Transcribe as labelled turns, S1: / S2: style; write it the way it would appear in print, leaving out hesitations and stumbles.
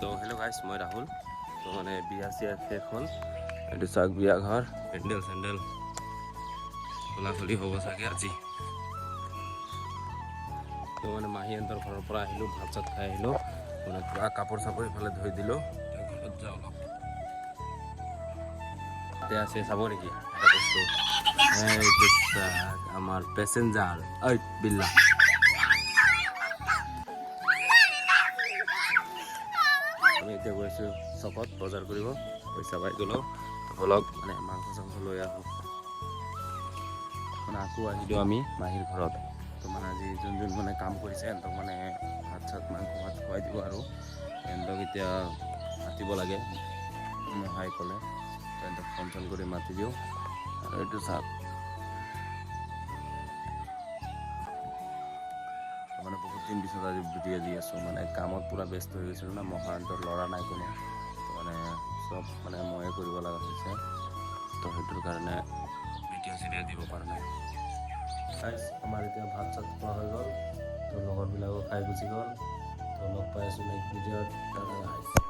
S1: তো হেল্ল' গাইছ, মই ৰাহুল। তো মানে বিয়া চিয়া শেষ হ'ল। এইটো চাওক বিয়া ঘৰ, পেণ্ডেল চেণ্ডেল খোলা খুলি হ'ব চাগে আজি। তো মানে মাহীহঁতৰ ঘৰৰ পৰা আহিলোঁ, ভাত চাত খাই আহিলোঁ। মানে পূৰা কাপোৰ চাপোৰ ইফালে ধুই দিলোঁ। এতিয়া ঘৰত যাওঁ অলপ। এতিয়া আছে চাব নেকি এটা বস্তু? এইটো চাওক আমাৰ পেচেঞ্জাৰ ঐ বিল্লা। আমি এতিয়া গৈছোঁ চকত বজাৰ কৰিব, পইচা পাই গ'লোঁ। অলপ মানে মাংস চাংস লৈ আহোঁ। মানে আকৌ আহিলোঁ আমি মাহীৰ ঘৰত। তো মানে আজি যোন মানে কাম কৰিছে সিহঁতক মানে ভাত চাত মাংস ভাত খুৱাই দিব আৰু সিহঁতক এতিয়া মাতিব লাগে। মহাই ক'লে সিহঁতক ফোন চোন কৰি মাতি দিওঁ। আৰু এইটো চাওক মানে বহুত দিন পিছত আজি ভিডিঅ' দি আছোঁ। মানে কামত পূৰা ব্যস্ত হৈ গৈছিলোঁ না, মহাহঁতৰ ল'ৰা নাই কোনো। তো মানে চব মানে ময়ে কৰিব লগা হৈছে। তো সেইটোৰ কাৰণে ভিডিঅ' চিডিঅ' দিব পৰা নাই। আমাৰ এতিয়া ভাত চাত খোৱা হৈ গ'ল। তো লগৰবিলাকো খাই গুচি গ'ল। তো লগ পাই আছোঁ নেক্সট ভিডিঅ'ত।